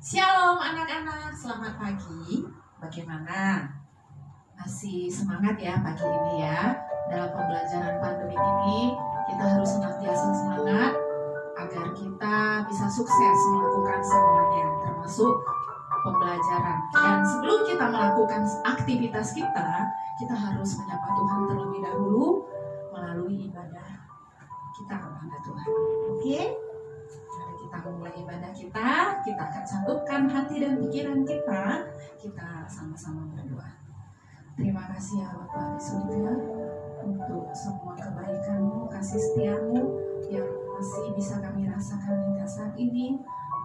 Shalom anak-anak, selamat pagi. Bagaimana? Masih semangat ya pagi ini ya? Dalam pembelajaran pandemi ini, kita harus senantiasa semangat agar kita bisa sukses melakukan semuanya, termasuk pembelajaran. Dan sebelum kita melakukan aktivitas kita harus menyapa Tuhan terlebih dahulu melalui ibadah kita kepada Tuhan. Oke? Mari kita mulai ibadah kita akan satukan hati dan pikiran kita sama-sama berdoa. Terima kasih ya Bapa di surga untuk semua kebaikan-Mu, kasih setia-Mu yang masih bisa kami rasakan hingga saat ini.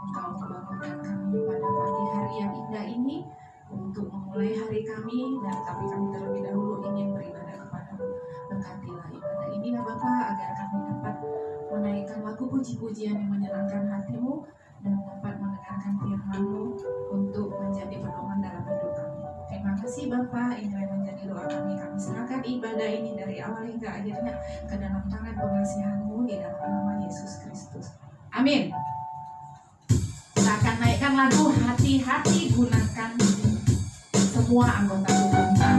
Engkau membangunkan kami pada pagi hari yang indah ini untuk memulai hari kami, dan kami terlebih dahulu ingin beribadah kepada-Mu. Berkatilah ibadah ini ya Bapa, agar kami dapat menaikkan lagu puji-pujian yang menyenangkan hati-Mu dan dapat mendengarkan firman-Mu untuk menjadi pedoman dalam hidup kami. Terima kasih Bapa, inilah yang menjadi doa kami. Kami serahkan ibadah ini dari awal hingga akhirnya ke dalam tangan pengasihan-Mu di dalam nama Yesus Kristus. Amin. Kita akan naikkan lagu Hati-hati Gunakan semua anggota tubuh kita.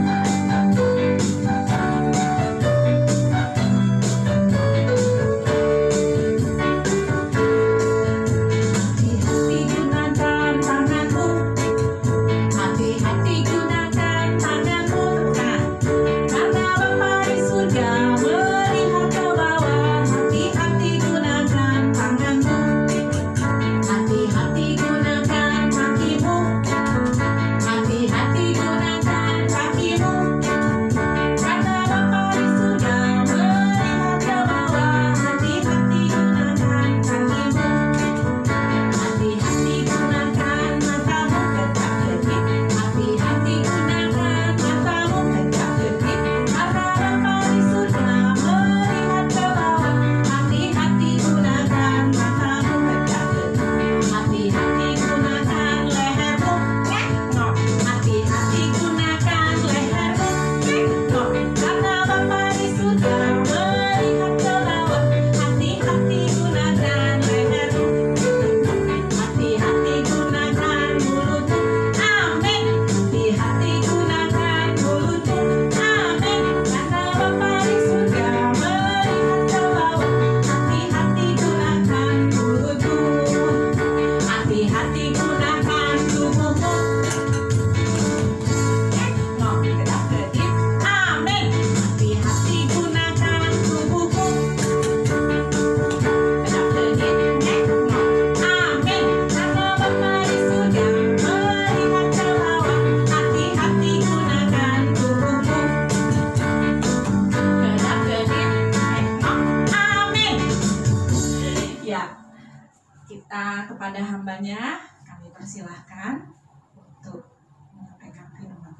Kepada hambanya kami persilahkan untuk menyampaikan firman.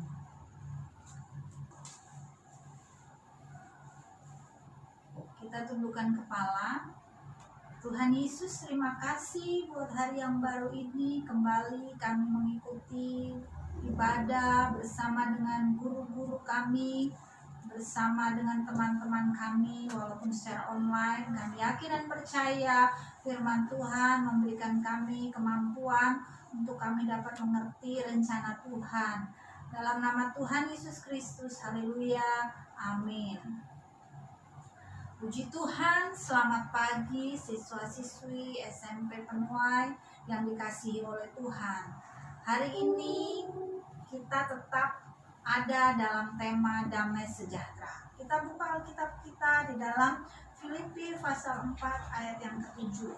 Kita tundukkan kepala. Tuhan Yesus, terima kasih buat hari yang baru ini. Kembali kami mengikuti ibadah bersama dengan guru-guru kami, bersama dengan teman-teman kami, walaupun secara online. Kami yakin dan percaya firman Tuhan memberikan kami kemampuan untuk kami dapat mengerti rencana Tuhan. Dalam nama Tuhan Yesus Kristus, haleluya, amin. Puji Tuhan, selamat pagi siswa-siswi SMP Penuai yang dikasihi oleh Tuhan. Hari ini kita tetap ada dalam tema damai sejahtera. Kita buka Alkitab kita di dalam Filipi pasal 4 ayat yang ke-7.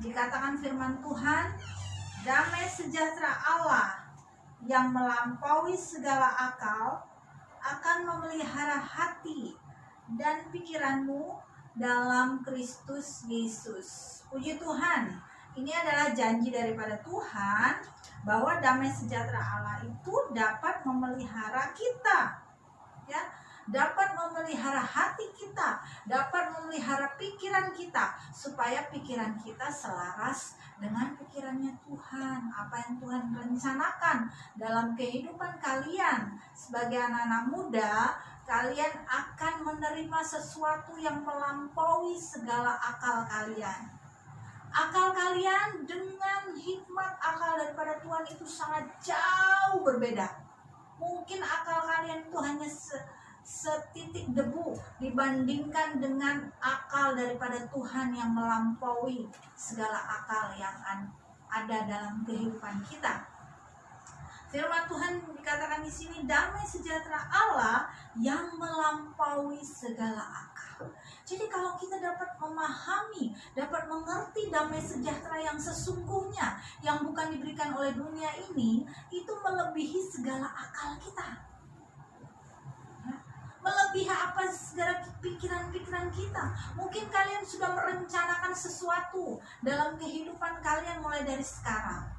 Dikatakan firman Tuhan, damai sejahtera Allah yang melampaui segala akal akan memelihara hati dan pikiranmu dalam Kristus Yesus. Puji Tuhan, ini adalah janji daripada Tuhan bahwa damai sejahtera Allah itu dapat memelihara kita, ya, dapat memelihara hati kita, dapat memelihara pikiran kita, supaya pikiran kita selaras dengan pikirannya Tuhan. Apa yang Tuhan rencanakan dalam kehidupan kalian sebagai anak-anak muda, kalian akan menerima sesuatu yang melampaui segala akal kalian. Akal kalian dengan hikmat, akal daripada Tuhan itu sangat jauh berbeda. Mungkin akal kalian itu hanya setitik debu dibandingkan dengan akal daripada Tuhan yang melampaui segala akal yang ada dalam kehidupan kita. Firman Tuhan dikatakan di sini, damai sejahtera Allah yang melampaui segala akal. Jadi kalau kita dapat memahami, dapat mengerti damai sejahtera yang sesungguhnya, yang bukan diberikan oleh dunia ini, itu melebihi segala akal kita. Melebihi apa segala pikiran-pikiran kita. Mungkin kalian sudah merencanakan sesuatu dalam kehidupan kalian mulai dari sekarang,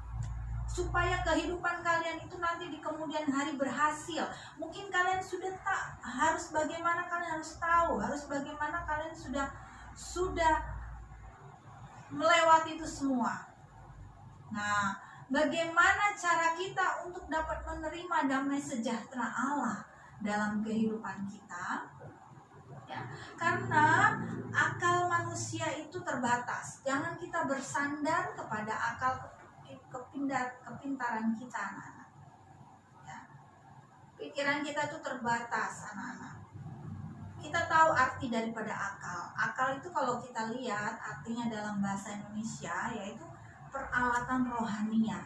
supaya kehidupan kalian itu nanti di kemudian hari berhasil. Mungkin kalian sudah harus bagaimana, kalian harus tahu, harus bagaimana kalian sudah melewati itu semua. Nah, bagaimana cara kita untuk dapat menerima damai sejahtera Allah dalam kehidupan kita? Ya, karena akal manusia itu terbatas. Jangan kita bersandar kepada akal kepintaran kita, anak-anak. Ya. Pikiran kita itu terbatas, anak-anak. Kita tahu arti daripada akal. Akal itu kalau kita lihat artinya dalam bahasa Indonesia yaitu peralatan rohania.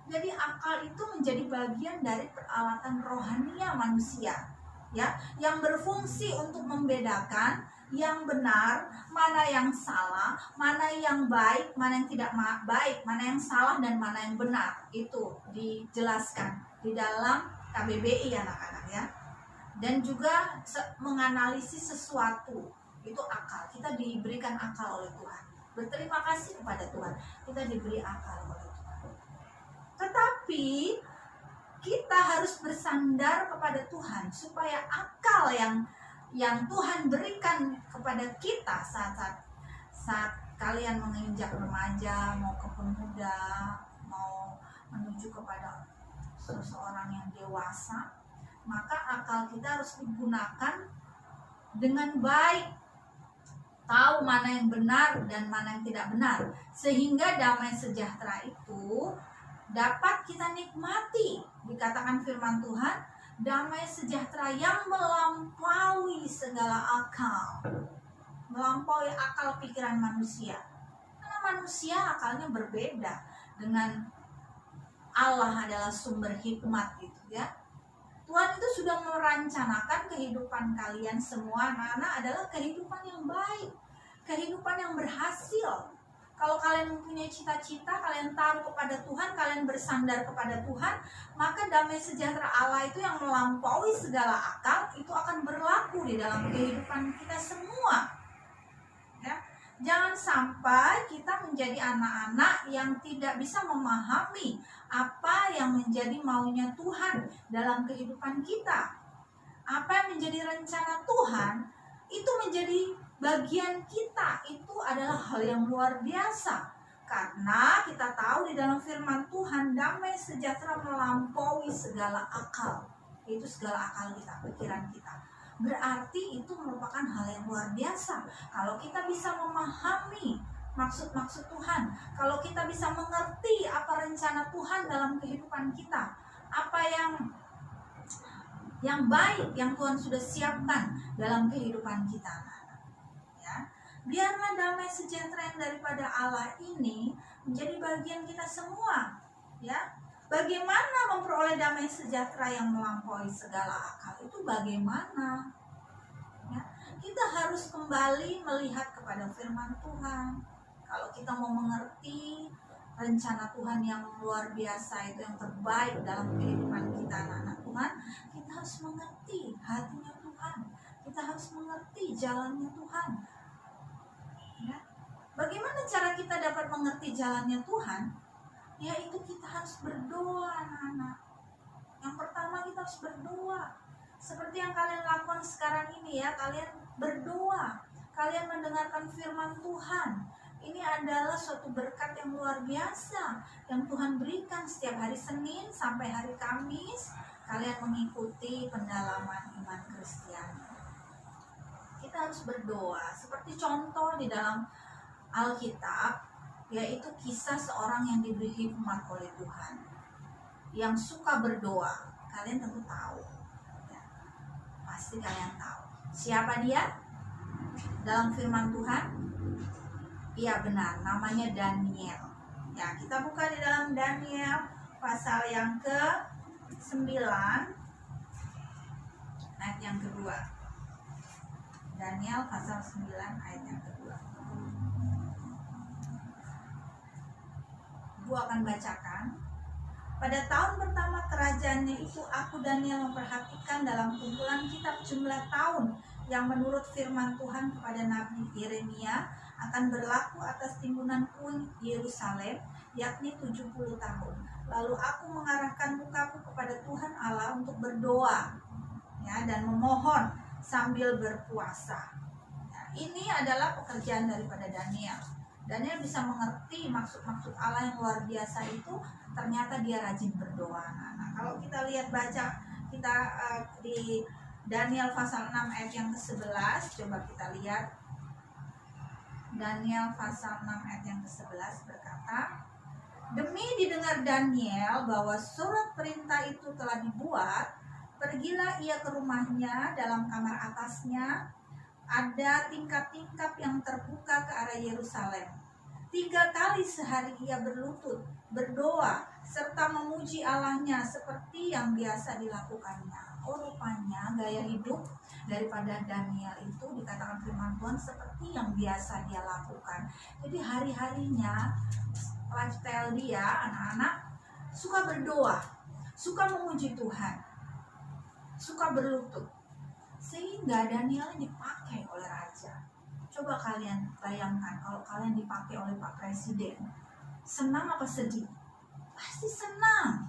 Jadi akal itu menjadi bagian dari peralatan rohania manusia, ya, yang berfungsi untuk membedakan yang benar, mana yang salah, mana yang baik, mana yang tidak baik, mana yang salah dan mana yang benar. Itu dijelaskan di dalam KBBI, anak-anak, ya. Dan juga menganalisis sesuatu, itu akal. Kita diberikan akal oleh Tuhan. Berterima kasih kepada Tuhan, kita diberi akal oleh Tuhan. Tetapi kita harus bersandar kepada Tuhan supaya akal yang Tuhan berikan kepada kita saat kalian menginjak remaja, mau ke pemuda, mau menuju kepada seseorang yang dewasa, maka akal kita harus digunakan dengan baik, tahu mana yang benar dan mana yang tidak benar, sehingga damai sejahtera itu dapat kita nikmati. Dikatakan firman Tuhan, damai sejahtera yang melampaui segala akal, melampaui akal pikiran manusia. Karena manusia akalnya berbeda dengan Allah, adalah sumber hikmat, gitu ya. Tuhan itu sudah merancanakan kehidupan kalian semua, anak-anak, adalah kehidupan yang baik, kehidupan yang berhasil. Kalau kalian mempunyai cita-cita, kalian taruh kepada Tuhan, kalian bersandar kepada Tuhan, maka damai sejahtera Allah itu yang melampaui segala akal itu akan berlaku di dalam kehidupan kita semua. Ya. Jangan sampai kita menjadi anak-anak yang tidak bisa memahami apa yang menjadi maunya Tuhan dalam kehidupan kita. Apa yang menjadi rencana Tuhan itu menjadi bagian kita, itu adalah hal yang luar biasa. Karena kita tahu di dalam firman Tuhan, damai sejahtera melampaui segala akal. Itu segala akal kita, pikiran kita. Berarti itu merupakan hal yang luar biasa. Kalau kita bisa memahami maksud-maksud Tuhan, kalau kita bisa mengerti apa rencana Tuhan dalam kehidupan kita, apa yang baik yang Tuhan sudah siapkan dalam kehidupan kita. Biarlah damai sejahtera yang daripada Allah ini menjadi bagian kita semua, ya. Bagaimana memperoleh damai sejahtera yang melampaui segala akal itu bagaimana? Ya, kita harus kembali melihat kepada firman Tuhan. Kalau kita mau mengerti rencana Tuhan yang luar biasa, itu yang terbaik dalam kehidupan kita, anak-anak Tuhan, kita harus mengerti hatinya Tuhan. Kita harus mengerti jalannya Tuhan. Ya. Bagaimana cara kita dapat mengerti jalannya Tuhan? Yaitu kita harus berdoa, anak-anak. Yang pertama kita harus berdoa. Seperti yang kalian lakukan sekarang ini, ya. Kalian berdoa, kalian mendengarkan firman Tuhan. Ini adalah suatu berkat yang luar biasa yang Tuhan berikan setiap hari Senin sampai hari Kamis. Kalian mengikuti pendalaman iman Kristiani. Kita harus berdoa. Seperti contoh di dalam Alkitab, yaitu kisah seorang yang diberi hikmat oleh Tuhan, yang suka berdoa. Kalian tentu tahu, ya, pasti kalian tahu siapa dia dalam firman Tuhan. Iya benar, namanya Daniel. Ya, kita buka di dalam Daniel pasal yang ke-9 ayat yang kedua. Daniel pasal 9 ayat yang kedua. Ibu akan bacakan. Pada tahun pertama kerajaannya itu, aku Daniel memperhatikan dalam kumpulan kitab jumlah tahun yang menurut firman Tuhan kepada Nabi Yeremia akan berlaku atas timbunan puing Yerusalem, yakni 70 tahun. Lalu aku mengarahkan mukaku kepada Tuhan Allah untuk berdoa, ya, dan memohon sambil berpuasa. Ya, ini adalah pekerjaan daripada Daniel. Daniel bisa mengerti maksud-maksud Allah yang luar biasa itu. Ternyata dia rajin berdoa. Nah, kalau kita lihat baca kita di Daniel pasal 6 ayat yang ke-11, coba kita lihat. Daniel pasal 6 ayat yang ke-11 berkata, demi didengar Daniel bahwa surat perintah itu telah dibuat, pergilah ia ke rumahnya. Dalam kamar atasnya ada tingkap-tingkap yang terbuka ke arah Yerusalem. 3 kali sehari ia berlutut, berdoa, serta memuji Allahnya seperti yang biasa dilakukannya. Oh, rupanya gaya hidup daripada Daniel itu dikatakan firman Tuhan seperti yang biasa dia lakukan. Jadi hari-harinya lifestyle dia, anak-anak suka berdoa, suka memuji Tuhan, suka berlutut. Sehingga Daniel dipakai oleh raja. Coba kalian bayangkan kalau kalian dipakai oleh Pak Presiden, senang apa sedih? Pasti senang,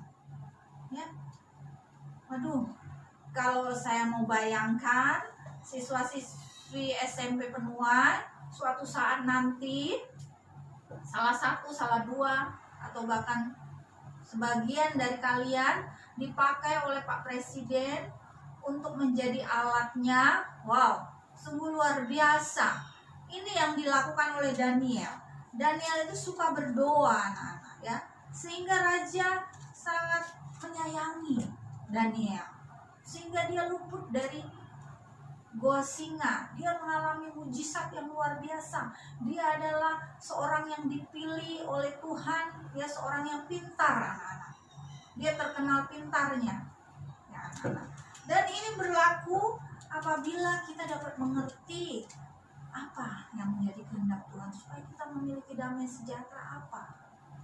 ya. Waduh, kalau saya mau bayangkan siswa-siswi SMP Penuai suatu saat nanti salah satu, salah dua, atau bahkan sebagian dari kalian dipakai oleh Pak Presiden untuk menjadi alatnya, wow, sungguh luar biasa. Ini yang dilakukan oleh Daniel. Daniel itu suka berdoa, anak-anak, ya, sehingga raja sangat menyayangi Daniel, sehingga dia luput dari gua singa. Dia mengalami mujizat yang luar biasa. Dia adalah seorang yang dipilih oleh Tuhan, dia seorang yang pintar, anak-anak. Dia terkenal pintarnya, ya, anak-anak. Dan ini berlaku apabila kita dapat mengerti apa yang menjadi kehendak Tuhan, supaya kita memiliki damai sejahtera apa.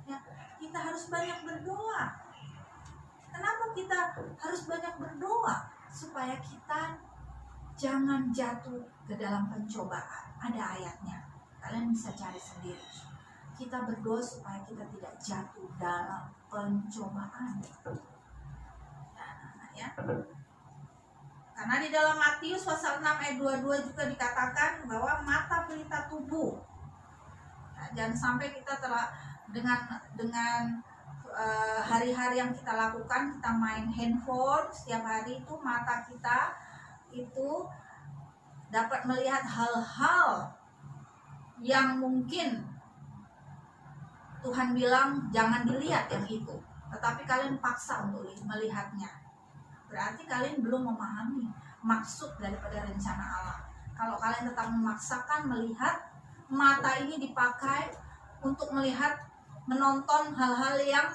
Ya, kita harus banyak berdoa. Kenapa kita harus banyak berdoa? Supaya kita jangan jatuh ke dalam pencobaan. Ada ayatnya, kalian bisa cari sendiri. Kita berdoa supaya kita tidak jatuh dalam pencobaan. Ya. Karena di dalam Matius pasal 6 ayat 22 juga dikatakan bahwa mata pelita tubuh. Nah, jangan sampai kita dengan hari-hari yang kita lakukan, kita main handphone setiap hari, itu mata kita itu dapat melihat hal-hal yang mungkin Tuhan bilang jangan dilihat yang itu, tetapi kalian paksa untuk melihatnya. Berarti kalian belum memahami maksud daripada rencana Allah. Kalau kalian tetap memaksakan melihat, mata ini dipakai untuk melihat, menonton hal-hal yang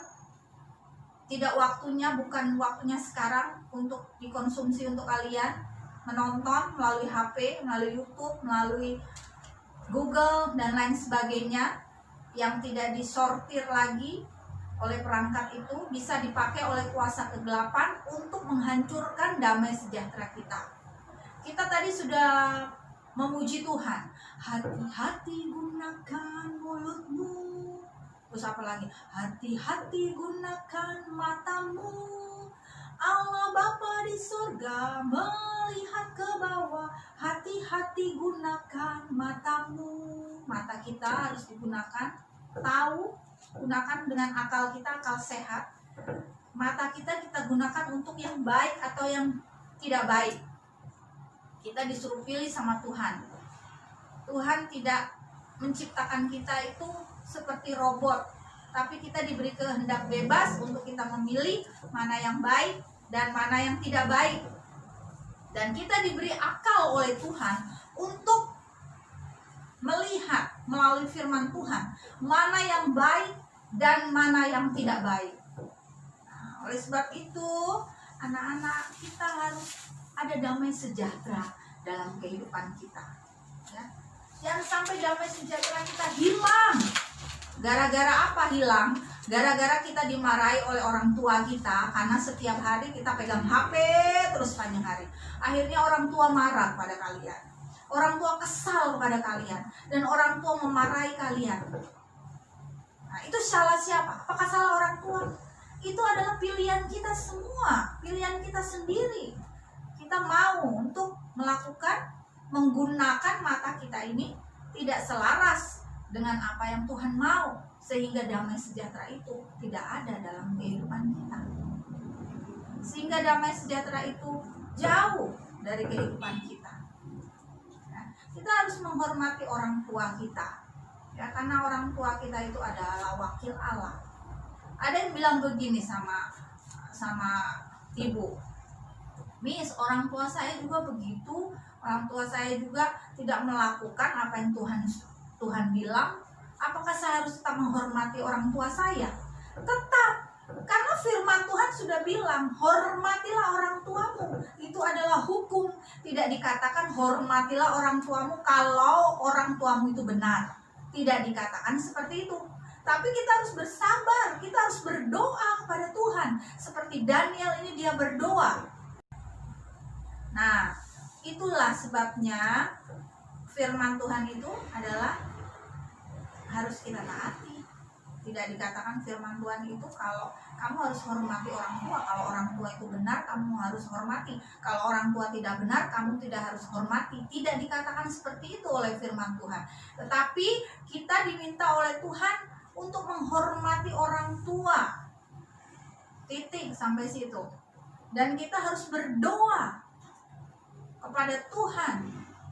tidak waktunya, bukan waktunya sekarang untuk dikonsumsi untuk kalian. Menonton melalui HP, melalui YouTube, melalui Google, dan lain sebagainya yang tidak disortir lagi oleh perangkat itu, bisa dipakai oleh kuasa kegelapan untuk menghancurkan damai sejahtera kita. Kita tadi sudah memuji Tuhan. Hati-hati gunakan mulutmu. Terus apa lagi? Hati-hati gunakan matamu. Allah Bapa di surga melihat ke bawah. Hati-hati gunakan matamu. Mata kita harus digunakan, tahu, gunakan dengan akal kita, akal sehat. Mata kita gunakan untuk yang baik atau yang tidak baik. Kita disuruh pilih sama Tuhan. Tuhan tidak menciptakan kita itu seperti robot, tapi kita diberi kehendak bebas untuk kita memilih mana yang baik dan mana yang tidak baik. Dan kita diberi akal oleh Tuhan untuk melihat melalui firman Tuhan mana yang baik dan mana yang tidak baik. Nah, oleh sebab itu, anak-anak, kita harus ada damai sejahtera dalam kehidupan kita. Ya. Jangan sampai damai sejahtera kita hilang. Gara-gara apa hilang? Gara-gara kita dimarahi oleh orang tua kita karena setiap hari kita pegang HP terus panjang hari. Akhirnya orang tua marah pada kalian. Orang tua kesal kepada kalian dan orang tua memarahi kalian. Nah, itu salah siapa? Apakah salah orang tua? Itu adalah pilihan kita semua, pilihan kita sendiri. Kita mau untuk menggunakan mata kita ini tidak selaras dengan apa yang Tuhan mau, sehingga damai sejahtera itu tidak ada dalam kehidupan kita. Sehingga damai sejahtera itu jauh dari kehidupan kita. Kita harus menghormati orang tua kita, ya, karena orang tua kita itu adalah wakil Allah. Ada yang bilang begini sama ibu, Miss, orang tua saya juga begitu, orang tua saya juga tidak melakukan apa yang Tuhan bilang. Apakah saya harus tetap menghormati orang tua saya? Tetap, karena firman Tuhan sudah bilang, hormatilah orang tuamu. Itu adalah hukum. Tidak dikatakan hormatilah orang tuamu kalau orang tuamu itu benar. Tidak dikatakan seperti itu. Tapi kita harus bersabar, kita harus berdoa kepada Tuhan. Seperti Daniel ini, dia berdoa. Nah, itulah sebabnya firman Tuhan itu adalah harus kita taati. Tidak dikatakan firman Tuhan itu kalau kamu harus hormati orang tua. Kalau orang tua itu benar, kamu harus hormati. Kalau orang tua tidak benar, kamu tidak harus hormati. Tidak dikatakan seperti itu oleh firman Tuhan. Tetapi kita diminta oleh Tuhan untuk menghormati orang tua. Titik sampai situ. Dan kita harus berdoa kepada Tuhan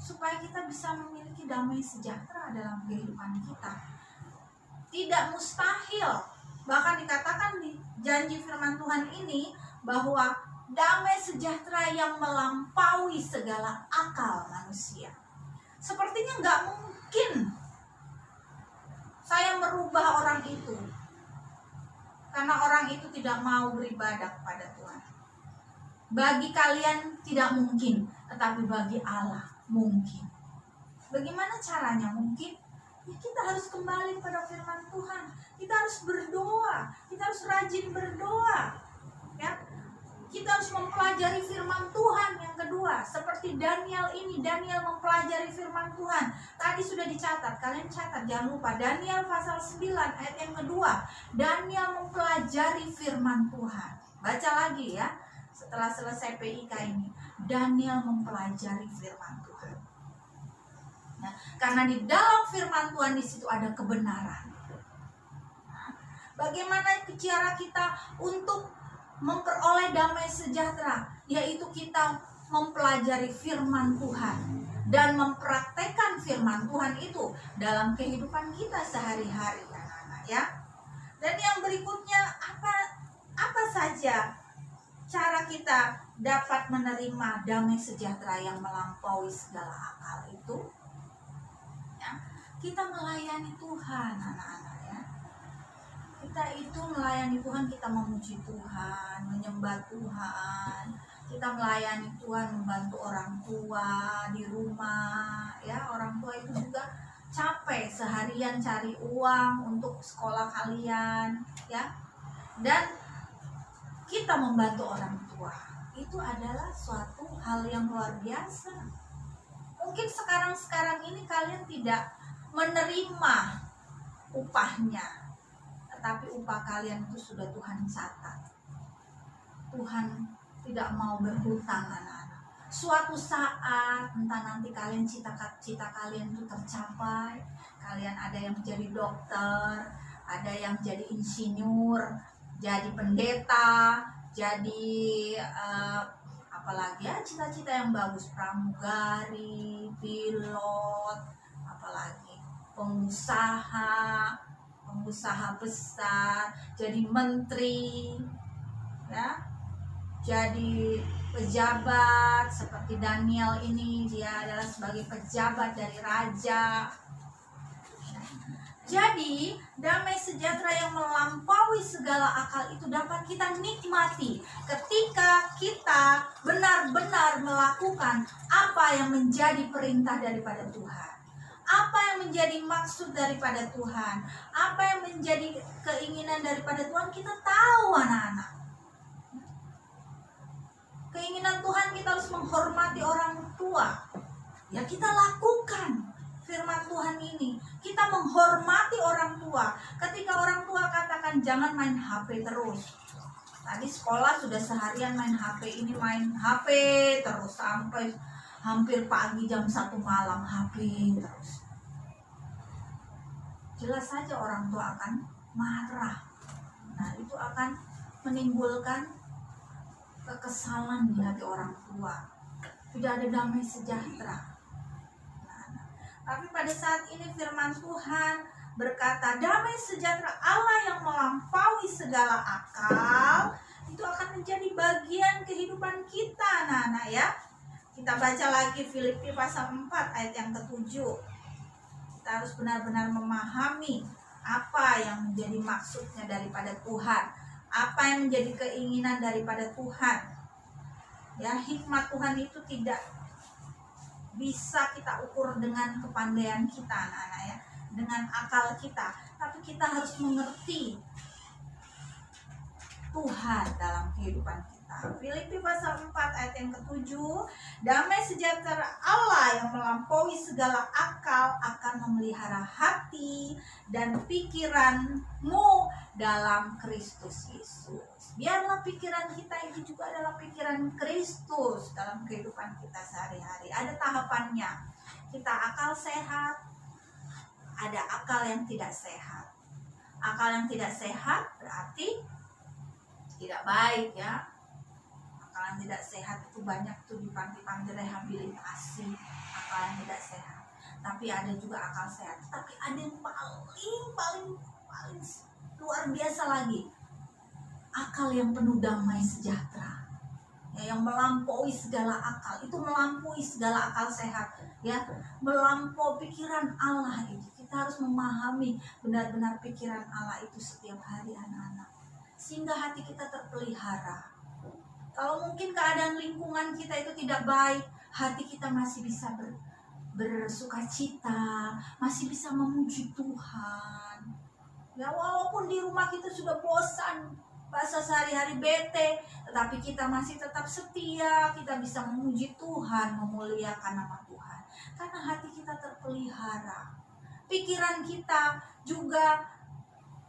supaya kita bisa memiliki damai sejahtera dalam kehidupan kita. Tidak mustahil, bahkan dikatakan di janji firman Tuhan ini bahwa damai sejahtera yang melampaui segala akal manusia. Sepertinya nggak mungkin saya merubah orang itu, karena orang itu tidak mau beribadah kepada Tuhan. Bagi kalian tidak mungkin, tetapi bagi Allah mungkin. Bagaimana caranya mungkin? Ya, kita harus kembali pada firman Tuhan. Kita harus berdoa. Kita harus rajin berdoa. Ya, kita harus mempelajari firman Tuhan. Yang kedua, seperti Daniel ini, Daniel mempelajari firman Tuhan. Tadi sudah dicatat, kalian catat, jangan lupa. Daniel pasal 9 ayat yang kedua. Daniel mempelajari firman Tuhan. Baca lagi ya. Setelah selesai PIK ini, Daniel mempelajari firman Tuhan. Nah, karena di dalam firman Tuhan di situ ada kebenaran. Nah, bagaimana cara kita untuk memperoleh damai sejahtera? Yaitu kita mempelajari firman Tuhan dan mempraktekkan firman Tuhan itu dalam kehidupan kita sehari-hari, anak-anak, ya. Dan yang berikutnya, apa saja cara kita dapat menerima damai sejahtera yang melampaui segala akal itu? Ya, kita melayani Tuhan, anak-anak, ya. Kita itu melayani Tuhan, kita memuji Tuhan, menyembah Tuhan. Kita melayani Tuhan, membantu orang tua di rumah, ya. Orang tua itu juga capek seharian cari uang untuk sekolah kalian, ya. Dan kita membantu orang tua itu adalah suatu hal yang luar biasa. Mungkin sekarang ini kalian tidak menerima upahnya, tetapi upah kalian itu sudah Tuhan catat. Tuhan tidak mau berhutang, anak-anak. Suatu saat, entah nanti kalian cita-cita kalian itu tercapai, kalian ada yang menjadi dokter, ada yang jadi insinyur, jadi pendeta, jadi apalagi ya, cita-cita yang bagus, pramugari, pilot, apalagi pengusaha, pengusaha besar, jadi menteri, ya, jadi pejabat seperti Daniel ini, dia adalah sebagai pejabat dari raja. Jadi damai sejahtera yang melampaui segala akal itu dapat kita nikmati ketika kita benar-benar melakukan apa yang menjadi perintah daripada Tuhan, apa yang menjadi maksud daripada Tuhan, apa yang menjadi keinginan daripada Tuhan. Kita tahu, anak-anak, keinginan Tuhan kita harus menghormati orang tua. Ya, kita lakukan firman Tuhan ini. Kita menghormati orang tua. Ketika orang tua katakan jangan main HP terus. Tadi sekolah sudah seharian main HP, ini main HP terus sampai hampir pagi jam 1 malam HP terus. Jelas saja orang tua akan marah. Nah, itu akan menimbulkan kekesalan di hati orang tua. Tidak ada damai sejahtera. Tapi pada saat ini firman Tuhan berkata, damai sejahtera Allah yang melampaui segala akal itu akan menjadi bagian kehidupan kita, anak-anak, ya. Kita baca lagi Filipi pasal 4 ayat yang ke-7. Kita harus benar-benar memahami apa yang menjadi maksudnya daripada Tuhan, apa yang menjadi keinginan daripada Tuhan. Ya, hikmat Tuhan itu tidak bisa kita ukur dengan kepandaian kita, anak-anak, ya, dengan akal kita, tapi kita harus mengerti Tuhan dalam kehidupan kita. Filipi pasal 4 ayat yang ke-7, damai sejahtera Allah yang melampaui segala akal akan memelihara hati dan pikiranmu dalam Kristus Yesus. Biarlah pikiran kita itu juga adalah pikiran Kristus dalam kehidupan kita sehari-hari. Ada tahapannya. Kita akal sehat, ada akal yang tidak sehat. Akal yang tidak sehat berarti tidak baik, ya. Akal yang tidak sehat itu banyak tuh di panti-panti rehabilitasi, akal yang tidak sehat. Tapi ada juga akal sehat. Tapi ada yang paling luar biasa lagi. Akal yang penuh damai sejahtera, ya, yang melampaui segala akal. Itu melampaui segala akal sehat, ya, melampaui pikiran Allah itu. Kita harus memahami benar-benar pikiran Allah itu setiap hari, anak-anak, sehingga hati kita terpelihara. Kalau mungkin keadaan lingkungan kita itu tidak baik, hati kita masih bisa bersuka cita, masih bisa memuji Tuhan. Ya, walaupun di rumah kita sudah bosan, bahasa sehari-hari bete, tetapi kita masih tetap setia, kita bisa memuji Tuhan, memuliakan nama Tuhan, karena hati kita terpelihara. Pikiran kita juga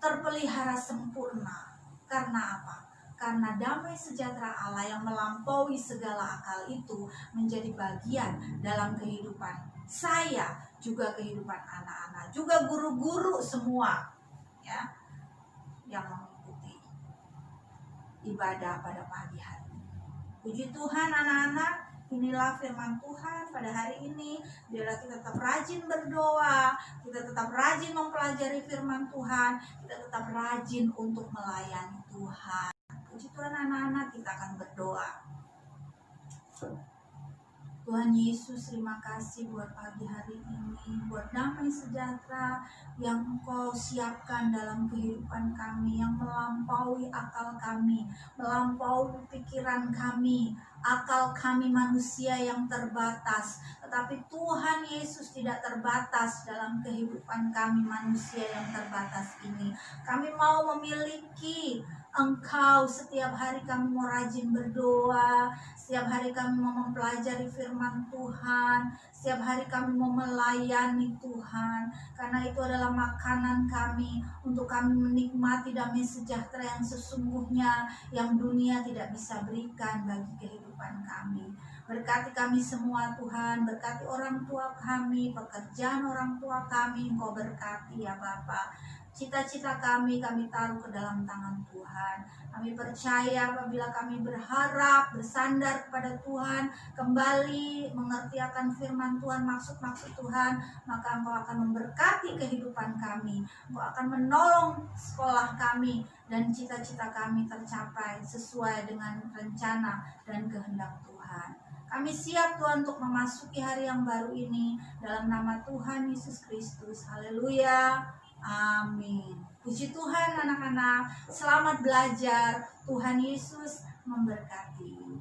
terpelihara sempurna. Karena apa? Karena damai sejahtera Allah yang melampaui segala akal itu menjadi bagian dalam kehidupan saya, juga kehidupan anak-anak, juga guru-guru semua, ya, yang mengikuti ibadah pada pagi hari. Puji Tuhan, anak-anak, inilah firman Tuhan pada hari ini. Biarlah kita tetap rajin berdoa, kita tetap rajin mempelajari firman Tuhan, kita tetap rajin untuk melayani Tuhan. Puji Tuhan, anak-anak, kita akan berdoa. Tuhan Yesus, terima kasih buat pagi hari ini, buat damai sejahtera yang Engkau siapkan dalam kehidupan kami, yang melampaui akal kami, melampaui pikiran kami, akal kami manusia yang terbatas. Tetapi Tuhan Yesus tidak terbatas dalam kehidupan kami manusia yang terbatas ini. Kami mau memiliki Engkau. Setiap hari kami mau rajin berdoa, setiap hari kami mau mempelajari firman Tuhan, setiap hari kami mau melayani Tuhan, karena itu adalah makanan kami untuk kami menikmati damai sejahtera yang sesungguhnya, yang dunia tidak bisa berikan bagi kehidupan kami. Berkati kami semua Tuhan, berkati orang tua kami, pekerjaan orang tua kami, Engkau berkati ya Bapa. Cita-cita kami taruh ke dalam tangan Tuhan. Kami percaya apabila kami berharap, bersandar kepada Tuhan, kembali mengerti akan firman Tuhan, maksud-maksud Tuhan, maka Engkau akan memberkati kehidupan kami. Engkau akan menolong sekolah kami, dan cita-cita kami tercapai sesuai dengan rencana dan kehendak Tuhan. Kami siap Tuhan untuk memasuki hari yang baru ini dalam nama Tuhan Yesus Kristus. Haleluya. Amin. Puji Tuhan anak-anak. Selamat belajar. Tuhan Yesus memberkati.